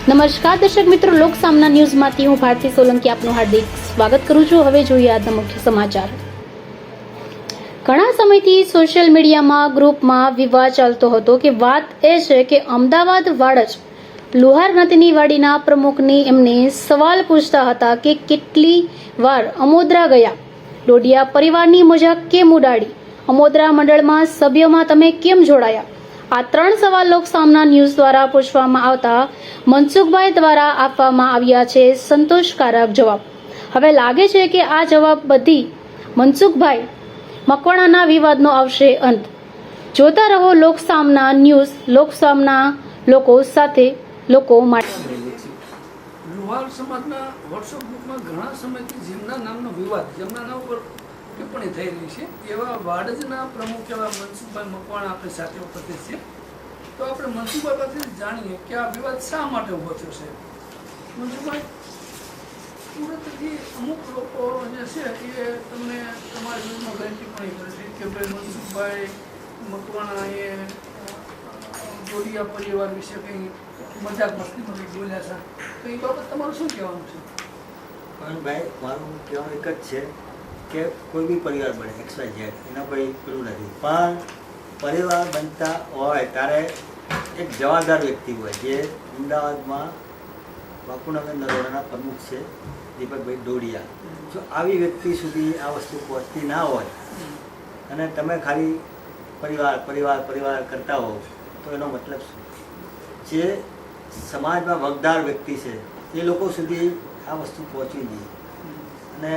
નમસ્કાર દર્શક મિત્રો, લોક સામના ન્યૂઝમાંથી હું ભારતી સોલંકી આપનું હાર્દિક સ્વાગત કરું છું। હવે જોઈએ આજના મુખ્ય સમાચાર। ઘણા સમયથી સોશિયલ મીડિયામાં ગ્રુપમાં વિવાદ ચાલતો હતો કે વાત એ છે કે અમદાવાદ વાડજ લુહાર નદીની વાડીના પ્રમુખની એમને સવાલ પૂછતા હતા કે કેટલી વાર અમોદરા ગયા, ડોડિયા પરિવારની મજાક કેમ ઉડાડી, અમોદરા મંડળમાં સભ્યમાં તમે કેમ જોડાયા। આ ત્રણ સવાલ લોક સામના ન્યૂઝ દ્વારા પૂછવામાં આવતા મનસુખભાઈ દ્વારા આપવામાં આવ્યા છે સંતોષકારક જવાબ। હવે લાગે છે કે આ જવાબ બધી મનસુખભાઈ મકવાણાના વિવાદનો આવશે અંત। જોતા રહો લોક સામના ન્યૂઝ, લોક સામના લોકો સાથે લોકો માટે। લુહાર સમાજના વોટ્સઅપ ગ્રુપમાં ઘણા સમયથી જેમના નામનો વિવાદ, જેમના નામ પર ટિપ્પણી થઈ રહી છે એવા વાડજના પ્રમુખ એવા મનસુખભાઈ મકવાણા આપણી સાથે ઉપસ્થિત છે। તો આપણે મનસુખભાઈ પાસેથી જાણીએ કે આ વિવાદ શા માટે ઊભો થયો છે। મનસુખભાઈ, સુરતથી અમુક લોકો જે છે એ તમને તમારી ન્યૂઝમાં ઘણી ટિપ્પણી કરે છે કે ભાઈ મનસુખભાઈ મકવાણાએ જોડિયા પરિવાર વિશે કંઈ મજાક મસ્તીમાં કંઈક બોલ્યા છે, તો એ બાબત તમારું શું કહેવાનું છે? ભાઈ, મારું કહેવાનું એક જ છે કે કોઈ બી પરિવાર બને XYZ, એના કોઈ પેલું નથી, પણ પરિવાર બનતા હોય ત્યારે એક જવાબદાર વ્યક્તિ હોય જે અમદાવાદમાં બાપુનગર નરોડાના પ્રમુખ છે દીપકભાઈ ડોડિયા। જો આવી વ્યક્તિ સુધી આ વસ્તુ પહોંચતી ના હોય અને તમે ખાલી પરિવાર પરિવાર પરિવાર કરતા હો તો એનો મતલબ શું? જે સમાજમાં વગદાર વ્યક્તિ છે એ લોકો સુધી આ વસ્તુ પહોંચવી જોઈએ। અને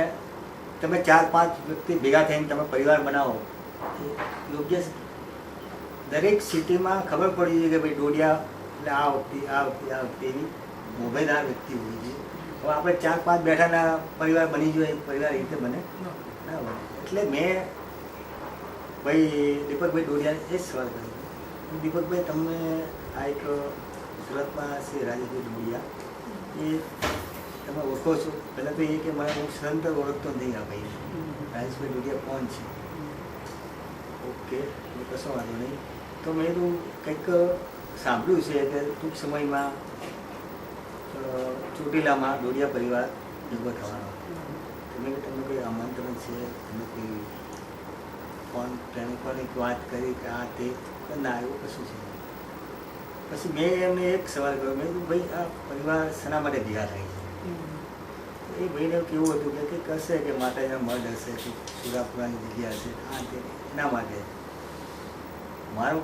તમે 4-5 વ્યક્તિ ભેગા થઈને તમે પરિવાર બનાવો એ યોગ્ય છે? દરેક સિટીમાં ખબર પડી જોઈએ કે ભાઈ ડોડિયા એટલે આ વ્યક્તિ આ વ્યક્તિ આ વ્યક્તિ એવી મોભેદાર વ્યક્તિ હોવી જોઈએ। હવે આપણે 4-5 બેઠાના પરિવાર બની જોઈએ, પરિવાર એ રીતે બને ના બને। એટલે મેં ભાઈ દીપકભાઈ ડોડિયાને એ જ સવાલ કર્યો, દીપકભાઈ તમે આ એક સુરતમાં છે રાજેશભાઈ ડોડિયા, એ તમે ઓળખો છો? પહેલાં તો એ કે મને હું સદંતર ઓળખતો નહીં આ ભાઈ રાજેશભાઈ ડોડિયા કોણ છે? ઓકે, કશો વાંધો નહીં। તો મેં તો કંઈક સાંભળ્યું છે કે ટૂંક સમયમાં ચોટીલામાં ડોડિયા પરિવાર ભેગો થવાનો, તમે કે તમને કોઈ આમંત્રણ છે, તમે કોઈ ફોન ટેલિફોનિક વાત કરી કે આ તે? ના, એવું કશું છે। પછી મેં એમને એક સવાલ કર્યો, મેં કીધું ભાઈ આ પરિવાર શેના માટે ભેગા થાય છે? એ ભાઈને કેવું હતું કે કંઈક હશે કે માતાજીના મઢ હશે કે સુરાપુરાની જગ્યા હશે, આ તે એના માટે। મારો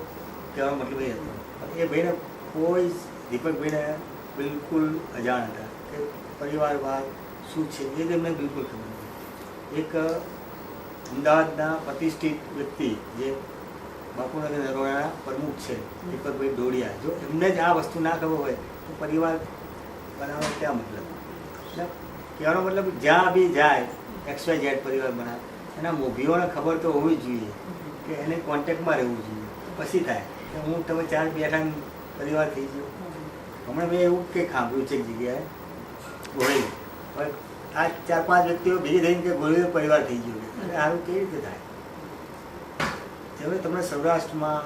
કહેવાનો મતલબ એ હતો, એ ભાઈને કોઈ દીપકભાઈને બિલકુલ અજાણ હતા કે પરિવારવાદ શું છે એ તેમને બિલકુલ ખબર નથી। એક અમદાવાદના પ્રતિષ્ઠિત વ્યક્તિ જે બાપુનગર નરોડાના પ્રમુખ છે દીપકભાઈ ડોડિયા, જો એમને જ આ વસ્તુ ના ખબર હોય તો પરિવાર બનાવવાનો ક્યાં મતલબ? એટલે કહેવાનો મતલબ જ્યાં બી જાય XYZ પરિવાર બનાવે એના મોભીઓને ખબર તો હોવી જ જોઈએ કે એને કોન્ટેક્ટમાં રહેવું જોઈએ, પછી થાય કે હું તમે 4 બેઠા પરિવાર થઈ ગયો। હમણાં મેં એવું કંઈક સાંભળ્યું છે એક જગ્યાએ ગોળી, પણ આ 4-5 વ્યક્તિઓ ભેગી થઈને કે ગોળીનો પરિવાર થઈ ગયો, એટલે સારું કેવી રીતે થાય? હવે તમને સૌરાષ્ટ્રમાં,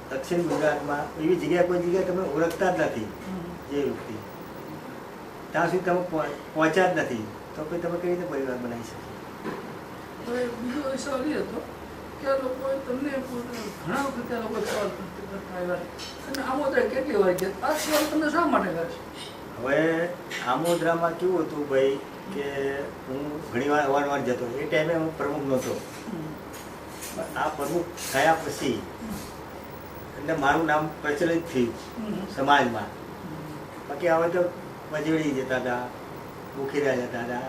દક્ષિણ ગુજરાતમાં એવી જગ્યા કોઈ જગ્યાએ તમે ઓળખતા જ નથી જે વ્યક્તિ, ત્યાં સુધી તમે પહોંચ્યા જ નથી, તો પછી તમે કેવી રીતે પરિવાર બનાવી શકો? હવે બીજો સવાલ એ હતો કે આ લોકોએ તમને ઘણા વખત આ લોકો સવાલ કરતા આવ્યા અને આમોદરા કેટલી વાર ગયા, આ સવાલ તમને શા માટે કરે છે? હવે આમોદરામાં કેવું હતું ભાઈ કે હું ઘણીવાર અવારનવાર જતો, એ ટાઈમે હું પ્રમુખ નહોતો, આ પ્રમુખ થયા પછી એટલે મારું નામ પ્રચલિત થયું સમાજમાં। બાકી હવે તો મજેડી જતા હતા, બુખીરા જતા હતા,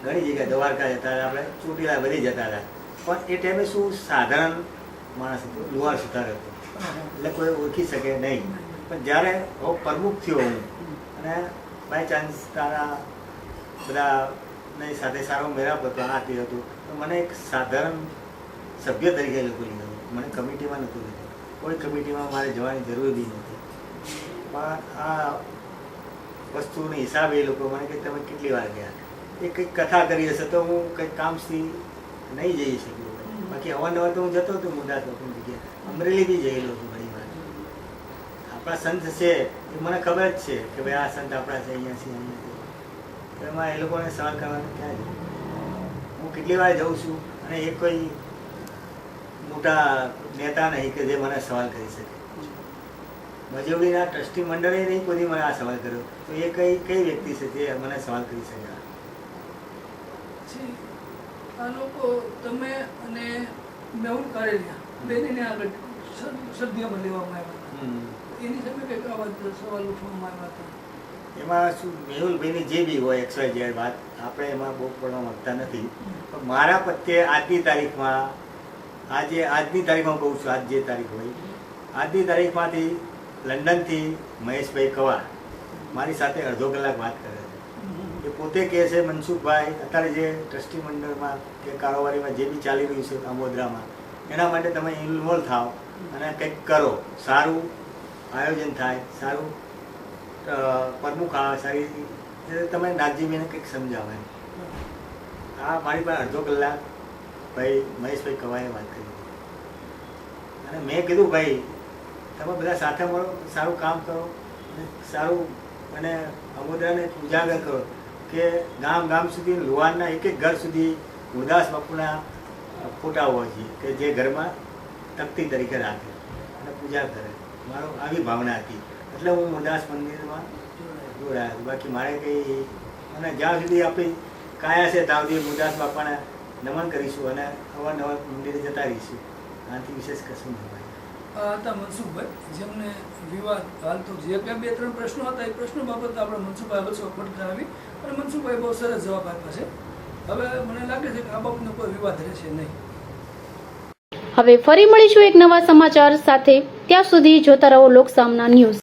ઘણી જગ્યાએ દ્વારકા જતા હતા, આપણે ચોટીલા બધી જતા હતા, પણ એ ટાઈમે શું સાધારણ માણસ હતો, લુહાર સુથાર હતો, એટલે કોઈ ઓળખી શકે નહીં। પણ જ્યારે હું પ્રમુખ થયો હું અને બાય ચાન્સ તારા બધાની સાથે સારો મેળાપ હતો, આ તે હતું, તો મને એક સાધારણ સભ્ય તરીકે લોકો લીધો, મને કમિટીમાં નહોતું લીધું, કોઈ કમિટીમાં મારે જવાની જરૂર બી નહોતી। પણ આ વસ્તુના હિસાબે એ લોકો મને કે તમે કેટલી વાર ગયા, એ કંઈક કથા કરી હશે તો હું કંઈક કામથી નહીં જઈ શક્યો, બાકી અવારનવાર તો હું જતો હતો મોટા તો જગ્યાએ, અમરેલી બી જયેલો છું ઘણી વાર। આપણા સંત છે એ મને ખબર જ છે કે ભાઈ આ સંત આપણા છે અહીંયા છે તો એમાં એ લોકોને સવાલ કરવાનું ક્યાં છે? હું કેટલી વાર જાઉં છું અને એ કોઈ મોટા નેતા નહીં કે જે મને સવાલ કરી શકે. મજૂરીના ટ્રસ્ટી મંડળે નહીં કોઈ મને આ સવાલ કર્યો તો એ કઈ વ્યક્તિ છે જે મને સવાલ કરી શકે? પછી આ લોકો તમે અને મેહુલ કારેલિયા બેનીને આગળ સભ્યમાં લેવામાં આવ્યા હતા. એની સામે કંઈક આવા સવાલ ઉઠવામાં આવ્યા હતા. એમાં શું મેહુલભાઈની જે બી હોય XYZ વાત આપણે એમાં બહુ પડવા માંગતા નથી. પણ મારા પ્રત્યે આજની તારીખમાં આજની તારીખમાં કહું છું, આજ જે તારીખ હોય આજની તારીખમાંથી લંડનથી મહેશભાઈ કવાર મારી સાથે અડધો કલાક વાત કરે છે. એ પોતે કહે છે મનસુખભાઈ અત્યારે જે ટ્રસ્ટી મંડળમાં કે કારોબારીમાં જે બી ચાલી રહ્યું છે આમોદરામાં એના માટે તમે ઇન્વોલ્વ થાવ અને કંઈક કરો, સારું આયોજન થાય, સારું પ્રમુખ આવે, સારી તમે નાગજીભાઈને કંઈક સમજાવે. આ મારી પાસે અડધો કલાક ભાઈ મહેશભાઈ કવાએ વાત કરી અને મેં કીધું ભાઈ તમે બધા સાથે મળો, સારું કામ કરો અને સારું અને અમોદરાને ઉજાગર કરો કે ગામ સુધી લુહારના એક એક ઘર સુધી ગુરદાસ બાપુના ફોટા હોવા જોઈએ કે જે ઘરમાં તકતી તરીકે રાખે અને પૂજા કરે. મારો આવી ભાવના હતી એટલે હું મુરદાસ મંદિરમાં જોડાયો. બાકી મારે કંઈ અને જ્યાં સુધી આપણી કાયા છે ત્યાં સુધી મુરદાસ બાપાને નમન કરીશું અને અવારનવાર મંદિરે જતા રહીશું. આનાથી વિશેષ કશું નહીં. આ હતા મનસુખભાઈ, જેમને વિવાદ હાલ તો જે બે ત્રણ પ્રશ્નો હતા એ પ્રશ્નો બાબતે આપણે મનસુખભાઈ બસો પટકાવી અને મનસુખભાઈ બહુ સરસ જવાબ આપ્યા છે. હવે મને લાગે છે કે આ બાબતનો કોઈ વિવાદ રહેશે નહીં. હવે ફરી મળીશું એક નવા સમાચાર સાથે. ત્યાં સુધી જોતા રહો લોકસામના ન્યૂઝ.